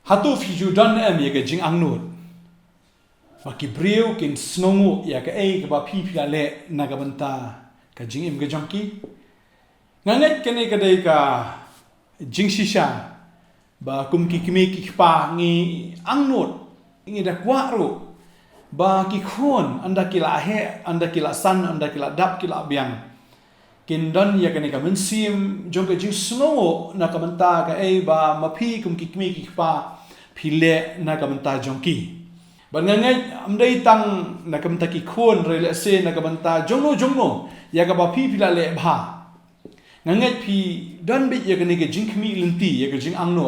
hatu fiju don ya ke jing angnut baki brio kin snongu ya ke ke ba phi phi le na ka banta ka jing im ke jongki nganget kene ka dai ka jing shisha ba kum ki kimi ki pa ngi angnut ngi da kwa ru ba ki khon anda kila he anda kila san anda kila dap kila biang kin don ya kene ka men sim jong ke jing snongu na ka banta ka ba ma phi kum ki kimi ki pa phile na ka banta jongki ban ngai amdai tang na ka banta ki khon re le se na ka banta jongno ya ka ba phi phila le bha ngai phi don bi ya kene ke jing khmi linti ya ke jing angno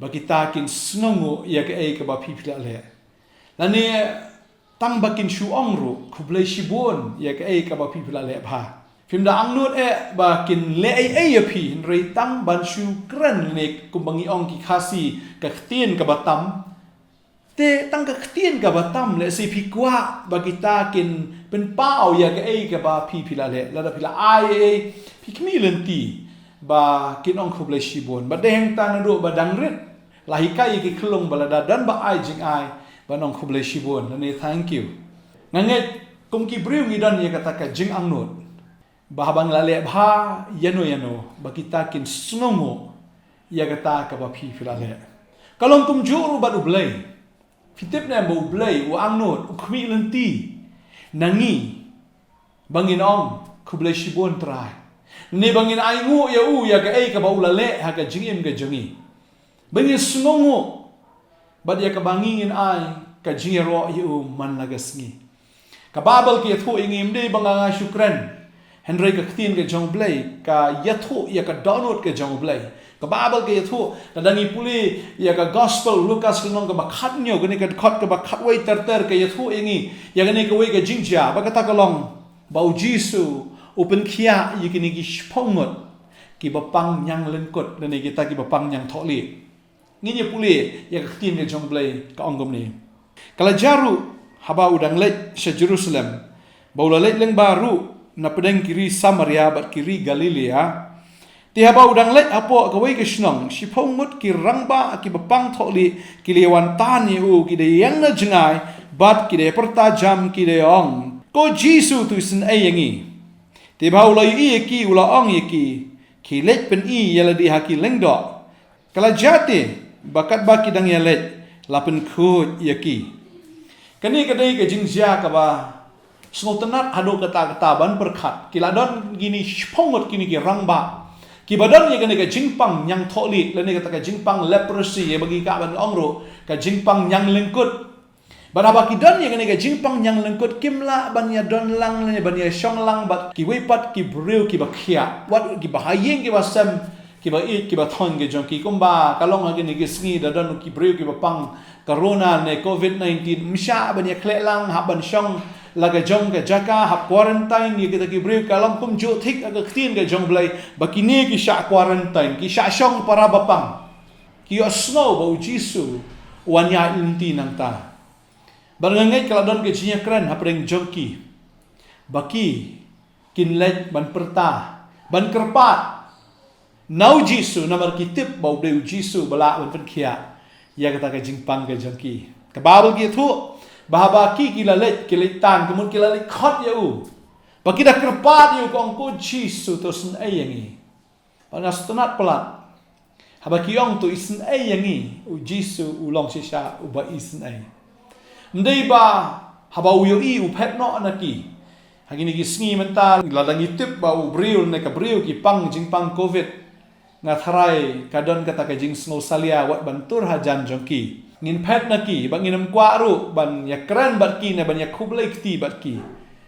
ba kita kin snongu ya ka ba phi phila le la ne tang ba kin shu ong ru khublai shibon ya ka ba phi phila le bha phim da angnut ba kin le ya phi rei tang ban shu kran ne kumbangi ong ki khasi ka khtin ka batam te tang ka khtin ka batam le se phi kwa ba kita kin pen pau ya ka ba phi phila le la da phila ai phi kmi lenti ba kin ong khublai shibon ba deng tan ru ba dang rit la hi kai ki khlong ba la da dan ba ai jing ai ba nong khublai shibon ne thank you nganget kum ki briu ngi dan ya kata ka jing angnut bahabang lale bha yano ba kita kin snongo ya kata ka ba phi philale kalong kum juru ba ublai fitip na ba ublai wa angnut khmi lenti nangi bangin ong khublai shibon trai ni bangin ai ngu ya ka ba ulale ha ka jingim ga jangi bangin snongo ba dia ka bangin ai ka jingero yu man lagasngi ka babal ki thu ingim de banga shukran Henry ka khtin ke jong blai ka yathu ya ka download ke jong blai ka bible ke yathu na dangi puli ya ka gospel lucas nong ka bakhat nyo gani ka khot ka bakhat wai ter ke yathu ingi ya gani ka wai ka jingja ba ka ta ka long bau jisu open khia yikini ki shpongot ki bapang nyang lenkot dan kita ki bapang nyang tholi ngi ni puli ya ka khtin ke jong blai ka ongom ni kala jaru haba udang lek se Jerusalem baula lek leng baru na pedang kiri Samaria bat kiri Galilea tiaba udang let apo kawai ke snong si phongmut ki rangba ki bapang tholi ki lewan tan yu ki de yang na jengai bat ki de perta jam ki de ong ko jisu tu sin ai yangi tiba ulai i ki ula ong ki let pen i yala di haki lengdo kala jate bakat ba ki dang yalet lapen khut yaki kani kadai ke jingja ka ba Snoltenat hado kata ban perkhat kiladon gini shpongot kini ki rangba kibadon ye gani ka jingpang nyang tholi lene kata ka jingpang leprosy ye bagi ka ban ongro ka jingpang nyang lengkut banaba kidon ye gani ka jingpang nyang lengkut kimla ban ya don lang lene ban ya shong lang bat ki wepat ki breu ki bakhia wat ki bahayeng ki basam ki ba it ki ba thong ge jong ki kumba kalong gani ki sngi da don ki breu ki bapang corona ne covid-19 msha ban ya khle lang ha ban shong laga jong ke jaka hap quarantine ye kita ki brief kalam kum jo thik aga khtin ke jong blai bakini ki sha quarantine ki sha shong para bapang ki osno ba jisu wanya inti nang ta barngai kaladon ke jinya kran hapreng jongki baki kinlet ban perta ban kerpat nau jisu namar kitip bau de jisu bala ban penkhia ya kata ke jingpang ke jongki ke babel ki thu bahaba ki lalet kilitan kemun kilalet khot ya u baki dah kerpat yu kong ko jisu to sen ai yangi panas tenat pelat haba ki ong tu isen ai yangi u jisu ulong sisa u ba isen ai ndai ba haba u yo i u phet no anaki hagini ki sngi mental ladangi tip ba u briul ne ka briul ki pang jingpang covid ngatharai kadon kata ka jing snow salia wat bantur hajan jongki ngin pet naki bang nginem kwa ru ban ya kran bat ki ne ban ya khublai kti bat ki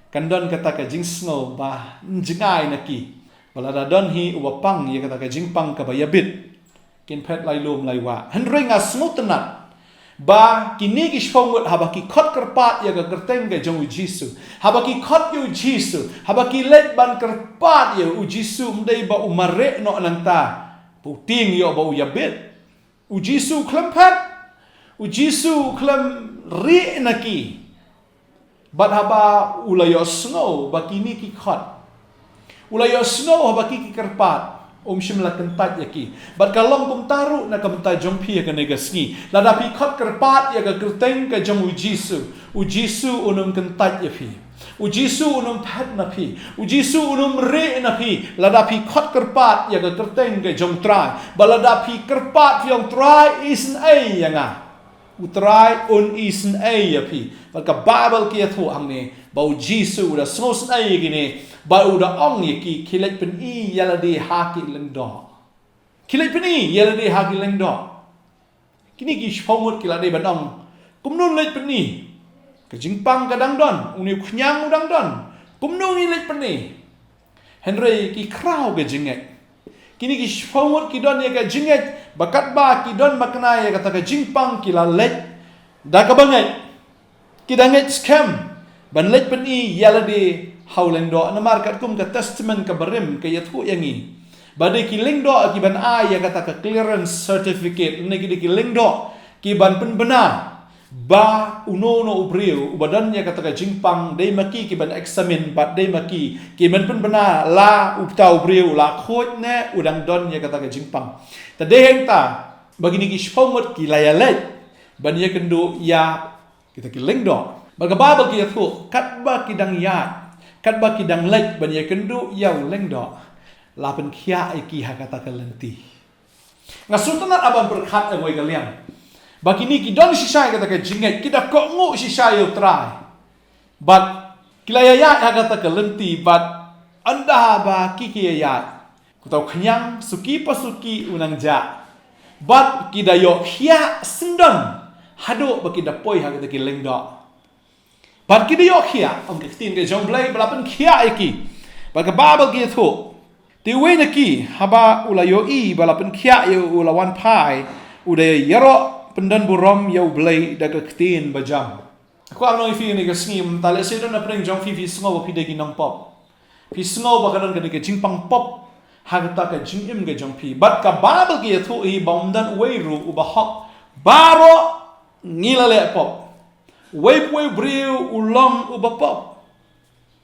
kandon kata ka jing snow ba jingai naki balada don hi wapang ya kata ka jingpang ka ba yabit kin pet lai lum lai wa henring a smutenat ba kini ki shpongut haba ki khot kerpat ya ka kerteng ka jong jisu haba ki khot yu jisu haba ki let ban kerpat ya u jisu mdai ba umare no nanta puting yo ba u yabit u jisu klempet u jisu klem ri naki bat haba ulayo snow bakini ki khot ulayo snow haba ki kerpat shimla kentat yaki. Bat kalong kum taru na kamta jompi ka negasngi. Lada pi khot kerpat ya ka kerteng ka jong ujisu. Ujisu unum kentat yapi. Ujisu unum phat na pi. Ujisu unum re na pi. Lada pi khot kerpat ya ka kerteng ka jong try. Balada pi kerpat yang try isn ai yanga. Utrai un isn ai yapi. Bat ka Bible ki athu hangne. Bau Jisu da snos ai gini. Bau da ong yaki kilet pen I yaladi haki lengdo. Kilet pen I yaladi haki lengdo. Kini ki shpomut kilade badong. Kumnun let pen I. Kejingpang kadang don. Uni kunyang udang don. Kumnun I let pen I. Henry ki krau ke jinget. Kini ki shpomut ki don ya ke jinget. Bakat ba ki don makna ya kata ke jingpang kila let. Da kabanget. Kidanget scam. Ban let pen I yaladi haulang do na markat kum ka testament ka barim ka yathu yangi badai ki leng do ki ban ya kata ka clearance certificate ne ki leng do ki ban pen bena ba uno ubriu ubadan ya kata ka jingpang dei maki ki ban examine bat dei maki ki ban pen bena la upta ubriu la khot ne udang don ya kata ka jingpang ta deheng ta bagini ki shpomot ki layalet ban ya kendo ya kita ki leng do baga babal ki yathu kat ba ki dang ya kat ba kidang lek ban ye kendu yau leng do la pen khia iki ha kata kalenti ngasutanat aban berkhat ngoi kalian bakini ki don shisha kata ka jinget kita ko ngu shisha yo try but kilaya ya ha kata kalenti but anda ba ki ya ku tau khanyang suki pasuki unang ja but kidayo khia sendon hado bakida poi ha kata ki leng do But kita yok kia, om kita ke jong blai belapan kia iki. Bagi Bible kita tu, tiwe neki haba ulayo I belapan kia yo ulawan pai, udah yero pendan burom yo blai daga ketin bajam. Aku ang noi fi ni kesni mentale sedon na pring jong fi sngo pi degi nong pop. Fi sngo bakadan ke degi jingpang pop, hagta ke jingim ke jong pi. But ka Bible kita tu I baumdan weiru ubahok baro ngilale pop. Wei briu ulang ubapop.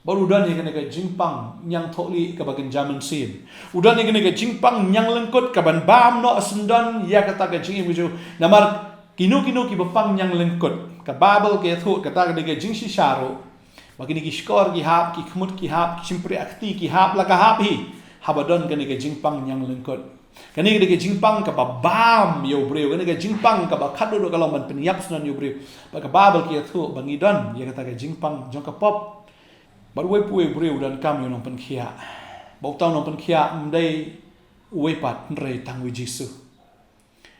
Baru udan ni kena ke jingpang yang tholi ke bagian zaman sin. Udan ni kena ke jingpang yang lengkut ke ban bam no asendan ya kata ke jingimiju. Namar kinu ki bapang yang lengkut. Ke Bible ke thu kata ke jing si syaro. Bagi ni ki skor ki hap ki khmut ki hap ki simpri akti ki hap la ka hap hi. Habadon kena ke jingpang yang lengkut. Kani ke jingpang ka bam yo breu kani ke jingpang ka ba khadu do kalau man peniap sunan yo breu ba ka babal ki thu bangidon ya kata ke jingpang jong ka pop bar we pu breu dan kam yo nong pen khia bau tau nong pen khia mdai we pat re tang wi jisu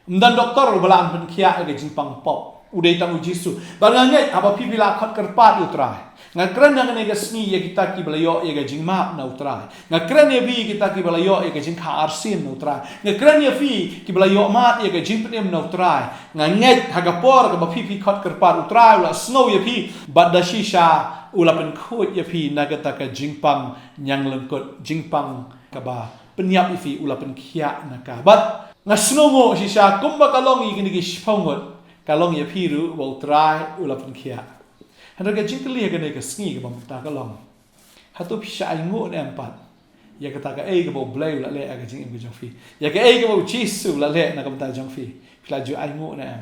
mdan doktor balan pen khia ke jingpang pop udai tang wi jisu bangangai apa pipila khot kerpat utrai ngakran yang ne gasni ya kita ki belayo ya ga jingma na utrai ngakran ya vi kita ki belayo ya ga jing kha arsin na utrai ngakran ya vi ki belayo mat ya ga jing penem na utrai nganget hagapor ka pipi khot kerpat utrai la snow ya pi badda shisha ulapen khot ya pi nagata ka jingpang nyang lengkot jingpang ka ba penyap ifi ulapen khia na ka bat ngasno mo shisha kumba kalong i kini ki shpongot kalong ya pi ru wa utrai ulapen khia Hendak jingkeli ya kena kesni ke bang tak kalong. Hatu pisah ingut empat. Ya kata ke ke bau blay la le ke jing ke jongfi. Ya ke ke bau chisu la le nak kata jongfi. Pelaju ingut na em.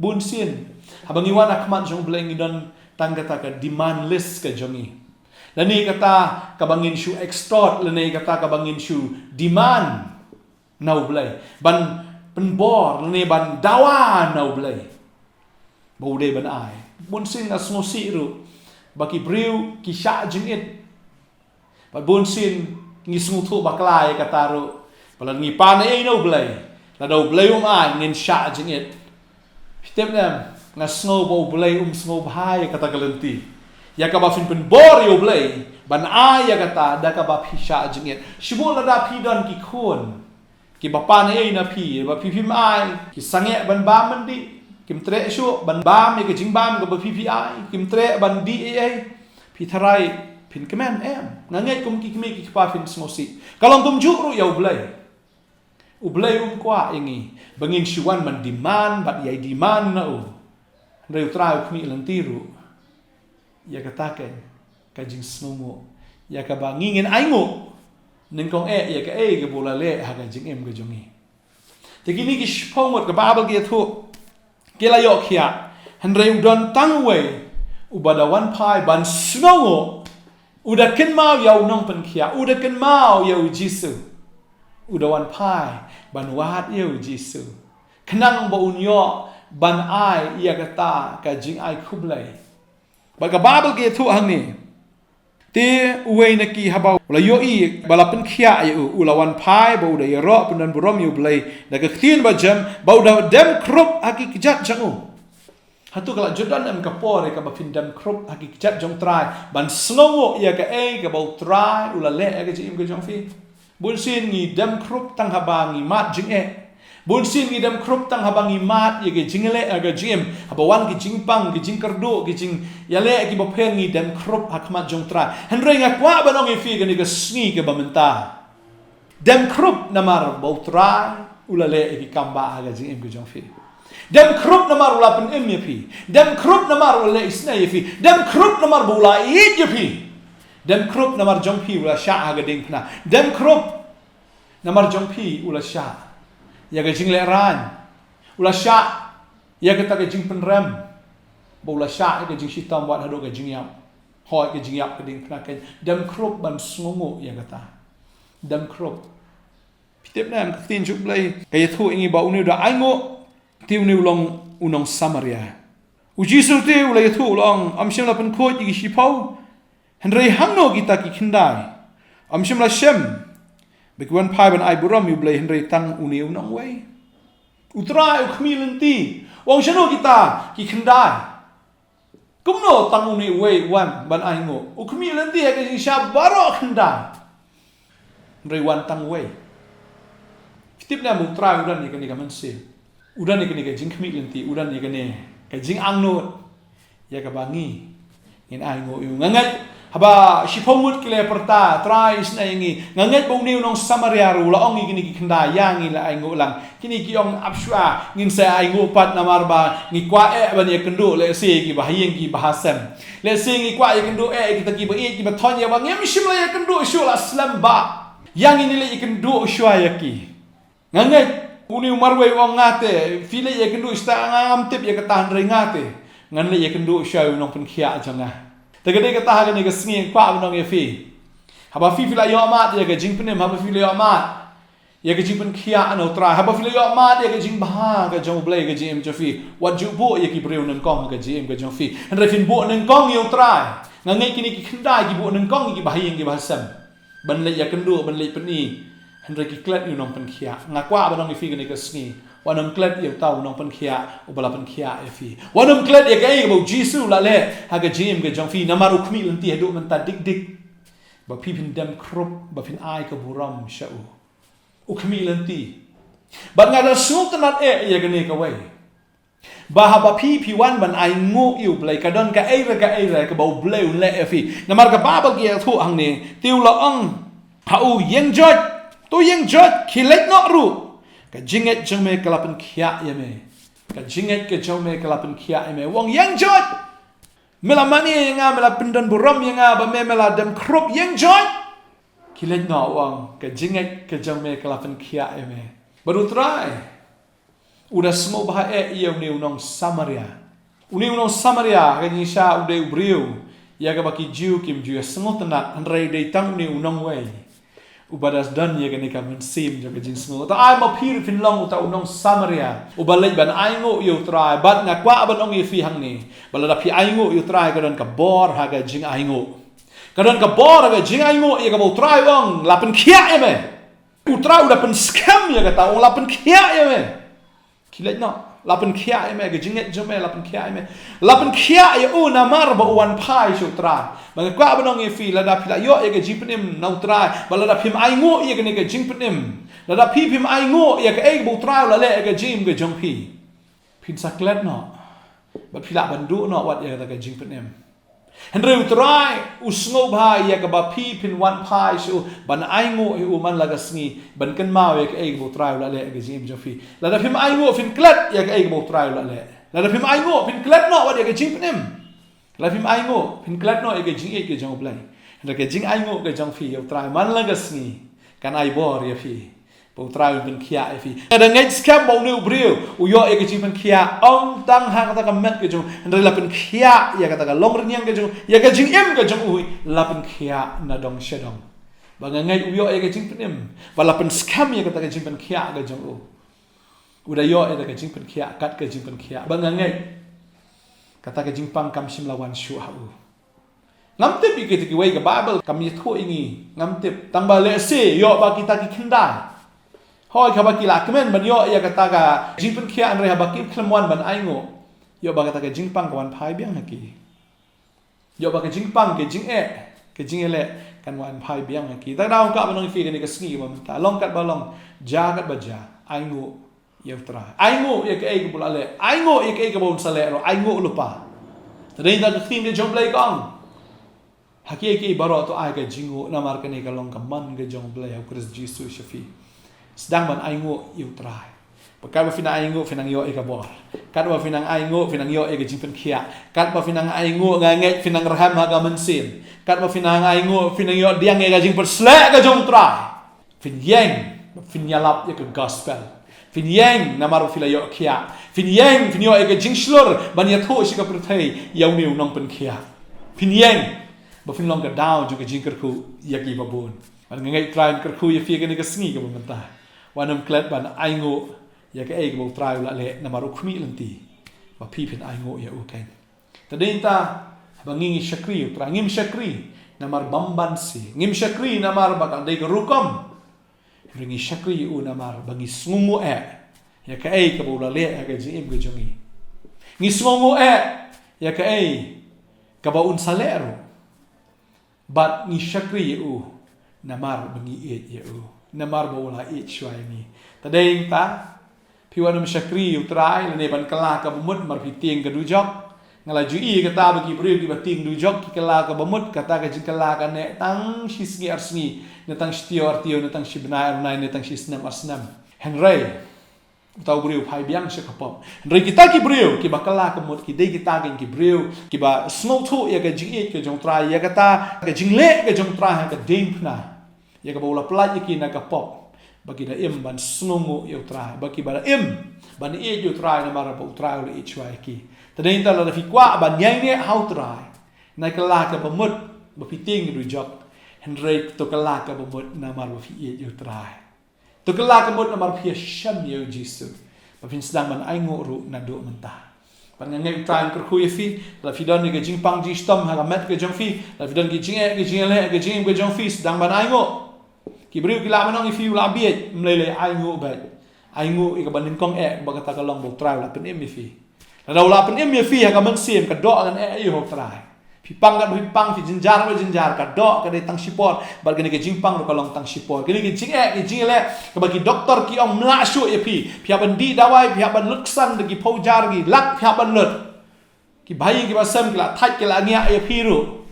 Bun sin. Habang iwan akmat jong blay ngidon tang kata ke demand list ke jongi. Lani kata kabangin shu extort, lani kata kabangin shu demand nau blay. Ban penbor lani ban dawa nau blay. Bau de ban ai. Bunsin na snosi ru baki briu ki sha jingit ba bunsin ngi snutu baklai kataru balan ngi pan no blai la do blai ai ngin sha jingit fitem nam na snow bo blai snow bhai kata kalenti ya ka ba fin pen bor yo blai ban ai ya kata da ka ba phi sha jingit shibo la da phi don ki khon ki ba pan na phi ba phi mai ki sange ban ba mandi kim tre shu ban bam ke jing bam ke PPI kim tre ban DAA pi tharai pin kemen ngangai kum ki kmi ki pa fin smosi kalong kum juru ya ublai kwa ingi bangin shuan man demand bat yai demand na reu trau kmi lantiru ya kataken ka jing snomo ya ka bangingin aingo nên con ya cái cái bù la lệ ha cái chính em cái giống như thì cái này cái phong một cái Bible kia thu cái là yok kia hắn rêu đòn tăng về ubadawan pai ban snow udah ken mau yau nong pen kia udah ken mau yau Jisu udawan pai ban wahat yau Jisu kenang ba unyo ban ai ia kata ka jing ai khublai ba ka Bible kia thu hang ni te uwe na ki habau la yo I bala pen kia yu ulawan pai ba udah ro penan burom yu blai da ka khtin ba jam ba udah dem krup aki kijat jangu hatu kala Jordan em kapore ka bafin dem krup aki kijat jong trai ban snow ia ka ka bau trai ulale ka jim ka jong fi bun sin ngi dem krup tang habangi mat jing bun sin ngi dem krup tang habangi mat ia ka jingle ka jim habawan ki jingpang ki jingkardo ki jing yale ki bapen ngi dem krup hakmat jong trai henre nga kwa banong I fi ka ni ka sngi ka bamenta dem krup namar bau trai ulale ki kamba ka jim ka jong fi dem krup namar ula pen em yapi dem krup namar ula isna yapi dem krup namar bula id yapi dem krup namar jongpi ula sha aga ding pna dem krup namar jongpi ula sha ya ga jing le ran ula sha ya ga ta ga jing pen rem bula sha ga jing shitam wat hado ga jing yap hoi ga jing yap ga ding pna ka dem krup ban sngomo ya ga ta dem krup pitep nam ka tin jup lai ka yathu ingi ba unu da aingo tiu niu long unong Samaria ujisu tiu la yathu long amshim la pen khoi gi shipau henrei hangno kita ki khindai amshim la shem bekwan pai ban ai buram yu blai henrei tang uniu nong wei utra u khmilenti wong shano kita ki khindai kumno tang uniu wei wan ban ai ngo u khmilenti ha ki sha baro khindai henrei wan tang wei tip na mu tra udan ni ka man se udan ni ka jing khmi lenti udan ni ka jing angnot ya ka bangi ngin ai ngo yu ngangat haba shipomut kile perta trais na yangi ngangat bong niu nong Samaria ru la ong ni ki khanda yangi la ai ngo lang kini ki ong apshwa ngin sa ai ngo pat namar ba ngi kwa ban ye kendo le se ki ba hayeng ki bahasam le se ngi kwa ye kendo ki ta ki ba ki ba thon ya ba ngem shim la ye kendo shul aslam ba yangi ni le kendo shwa ya ki ngangat uni marwe wong ngate file ye kendu sta ngam tip ye kata ndre ngate ngan le ye kendu show nong pen khia janga tegede kata ha ne ka sngi kwa nong ye fi haba fi fila yo mat ye ka jing penem haba file yo mat ye ka jing pen khia ano tra haba file yo mat ye ka jing ba ka jong blai ka jim jofi wat ju bo ye ki breu nang kong ka jim ka jong fi ndre fin bo nang kong yo tra ngai kini ki khndai ki bo nang kong ki ba yeng ki ba sam ban le ye kendu ban le peni henry ki klet yu nong pen khia ngakwa banong ifi gani ka sngi wanam klet yu tau nong pen khia ubala pen khia ifi wanam klet ye kai bo Jisu la le ha ga jim ga jong fi namaru khmi lenti hadu man ta dik dik ba pi pin dem krup ba pin ai ka buram shau u khmi lenti ba ngada sultanat ye gani ka wei ba ha ba pi wan ban ai ngo yu blai ka don ka ra ka bo bleu le ifi namar ka ba gi thu ang ni tiu la ong ha u yeng jot to yang jot khilet no ru ka jinget jome kalapan khia yeme ka jinget ke jome kalapan khia yeme wong yang jot mela mani nga mela pindan buram nga ba me mela dem krop yang jot khilet no wong ka jinget ke jome kalapan khia yeme baru try udah semua bah ia uniu nong Samaria ka ni sha udah ubriu ya ka baki jiu kim jiu semua tenat andrai dei tang uniu nong wei ubadas dan ye gani kamen sim jaga jing smo ta ai ma phir fin long ta unong Samaria ubalai ban ai ngo yu trai bat nga kwa ban ong ye fi hang ni balada phi ai ngo yu trai ka don ka bor ha ga jing ai ngo ka don ka bor ga jing ai ngo ye ka bo trai ong la pen khia ye me u trai u da pen scam ye ka ta ong la pen khia ye me kilet no la pen khia ye me ga jing jome la pen khia ye me la pen khia ye u na mar ba wan pai shu trai ba kwa ban ong ye fi la da phi la yo ye ga jing penim nau trai balada phim ai ngo ye ga ne ga jing penim la da phi phim ai ngo ye ga ei bo trai la le ga jim ga jong phi phin saklet no ba phi la ban du no wat ye ga jing penim henry trai usngo ba ye ga ba phi phin wan pai shu ban ai ngo u man la ga sngi ban kan ma ye ga ei bo trai la le ga jim jong phi la da phim ai ngo phin klet ye ga ei bo trai la le la da phim ai ngo phin klet no wat ye ga jing penim la phim ai ngo phin klet no ye ga jing e ga jong blai la ga jing ai ngo ga jong phi yo trai man la ga sngi kan ai bor ya fi bau trai ben kia ya fi ada ngai scam bau new brio uyo e ke jing ben kia ong tang ha kata ka met ke jong ndre la ben kia ya kata ka long renyang ke jong ya ke jing em ke jong ui la ben kia na dong shedong bang ngai uyo e ke jing ben em wala ben scam ya kata ka jing ben kia ke jong u udah yo e ke jing ben kia kat ke jing ben kia bang ngai kata ke jing pang kam sim lawan shu ha u ngam tip ikit ki wei ke bible kam ye thu ingi ngam tip tang ba le se yo ba kita ki khinda hoi ka ba ki la kemen ban yo ya kata ka jing pen khia an re ha ba ki khlemwan ban ai ngo yo ba kata ka jing pang ka wan phai biang ha ki yo ba ka jing pang ke jing e le kan wan phai biang ha ki ta daw ka ban fi ke ni ka sngi ba ta long kat ba long ja kat ba ja ai ngo yo tra ai ngo ye ke ai ku la le ai ngo ye ke ai ka bon sa le ro ai ngo lupa ta dei ta ka thim de jong play kong hakiki baro to ai ka jingo na mar ka ni ka long ka man ga jong play ha Christ Jesus shafi sedang ban ai ngo yu trai pakai ba fina ai ngo finang yo e ka bor kat ba finang ai ngo finang yo e ka jing pen khia kat ba finang ai ngo nga nge finang raham ha ka mensin kat ba finang ai ngo finang yo diang e ka jing per slek ka jong trai fin yang fin yalap ye ka gospel fin yang na mar fila yo khia fin yang fin yo e ka jing slur ban ya tho shi ka per thai yaw niu nong pen khia fin yang ba fin long ka down ju ka jing kerku yaki babun ban ngai trai kerku ya fi ka ni ka sngi ka bamta wanam klet ban ai ngo ya ka ai ka bo trai la le na maru khmi lanti ba phi phin ai ngo ya u ken ta din ta ba ngi shakri tra ngim shakri na mar bamban si ngim shakri na mar ba ka dei ka rukom ringi shakri u na mar ba ngi sngumu ya ka ai ka bo la le ka ji im ka jongi ngi sngumu ya ka ai ka ba un salero but ni shakri u namar bangi et u namar bola et shwai ni tadeng ta piwan shakri u trai le ban kala ka bumut mar piting ka dujok ngala ju i kata bagi bri ki bating dujok ki kala ka bumut kata ka jikala ka ne tang shisngi arsngi ne tang stio artio ne tang shibna arnai ne tang shisnam arsnam henry tau brio phai biang se kapom re kita ki brio ki bakala ka mot ki dei kita gen ki brio ki ba snow thu ya ka jing et ka jong trai ya kata ka jing le ka jong trai ka ding na ya ka bola plat ki na ka pop bagi da im ban snow mo yo trai bagi ba im ban e yo trai na mara bo trai le ich wai ki tadeng ta la fi kwa ban nyai ne how trai na ka la ka ba mot ba piting du jok henry to ka la ka ba mot na mar ba fi e yo trai tu kelak kemud namar pia syam ya jisu bapin sedang man ai ngoru na do mentah pan ngai tran kerku ya fi la fi don ke jing pang ji stom ha met ke jong fi la fi don ke jing le ke jing ke jong fi sedang man ai ngo ki briu ki la manong fi la biet mlele ai ngo ba ai ngo i ka ban kong ba kata ka long bo trai la pen em fi la la pen em fi ha ka man sim ka do kan e ho trai pipang kan pipang fi jinjar ka dok ka de tang sipor bar gani ke jingpang ro kalong tang sipor gani ke jing le ka bagi doktor ki ong mla shu e pi ban di dawai ban luksan de ki pojar gi lak ban lut ki bhai ki basam ki la thai ki la nia e pi ru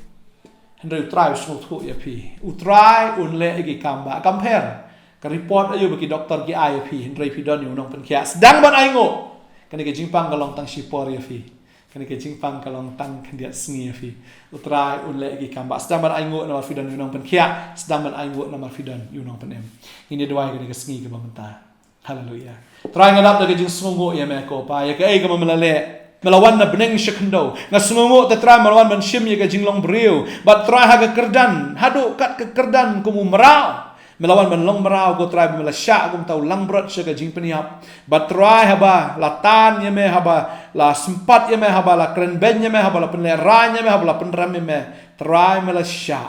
hendrai try so thu e pi u try un le ki kamba compare ka report ayu bagi doktor ki ai pi hendrai pi don yu nong pen kia sedang ban ai ngo gani ke jingpang kalong tang sipor e pi kani ke jingpang kalong tang kandia sngi fi utrai unle gi kamba sedang ban ai ngo na fidan yunong pen kia sedang ban ai ngo na fidan yunong pen em ini doai kani ke sngi ke bamta haleluya trai ngadap de jing sngo ya me ko pa ya ke ai ke melale melawan na beneng shekndo na sngo te trai melawan ban shim ya ke jinglong brio bat trai ha ke kerdan hadu kat ke kerdan kumu merau melawan ban long merau ko trai mela sha kum tau lang brot se ke jing peniap bat trai haba latan ye me haba la sempat ye me haba la kren ben ye me haba la penle ran ye me haba la penram ye me trai mela sha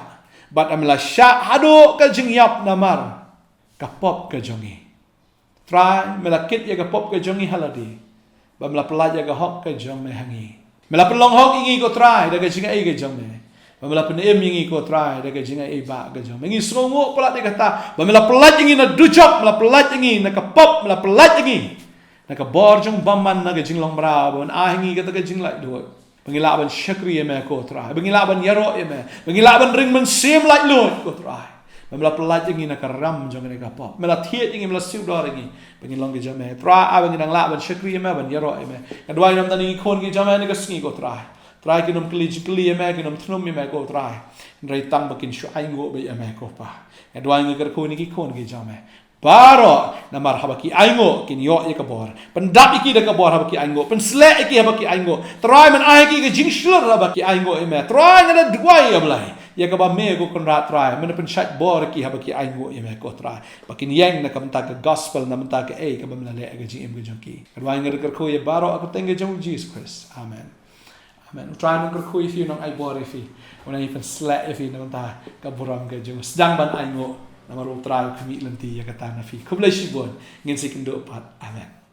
bat amela sha hadu ke jing yap namar kapop ke jongi trai mela kit ye kapop ke jongi haladi ba mela pelaj ye ke hok ke jong me hangi mela pelong hok ingi ko trai de ke jing ai ke jong me bamela penem ingi ko trai de ke jinga e ba ke jong mengi songo pala de kata bamela pelat ingi na dujok mela pelat ingi na kapop mela pelat ingi na ka borjong baman na ke jinglong bra bon a ingi kata ke jinglai do bangila ban shakri me ko trai bangila ban yaro me bangila ban ring men sim like lo ko trai bamela pelat ingi na karam jong ne kapop mela thiet ingi mela siu dor ingi bangilong ke jame trai a bangi nang la ban shakri me ban yaro me kadwai nam tani kon ke jame ne ke sngi ko trai try kinom kli eme kinom thnum eme ko try rai tang bakin shu ai ngo be eme ko pa edwai ngar ko ni ki kon ki jame baro namar habaki aingo kin yo ye kabor pendap iki de kabor habaki aingo pen sle iki habaki aingo try man ai ki jing shlur habaki aingo eme try ngada dwai ablai ye ka ba me ko kon ra try men pen chat bor ki habaki aingo eme ko try bakin yang na kam ta ka gospel na ta ka e ka ba mala le ga jing em ga jonki edwai ngar ko ye baro ak tenge jong Jesus Christ amen amen try ngar ko if you nong ai bor if when I pen sle if you nong ta ka boram ga jong sedang ban aingo Nama lo try kami lanti ya kata nafi. Kublai shibon ngin sikindo pat. Amen.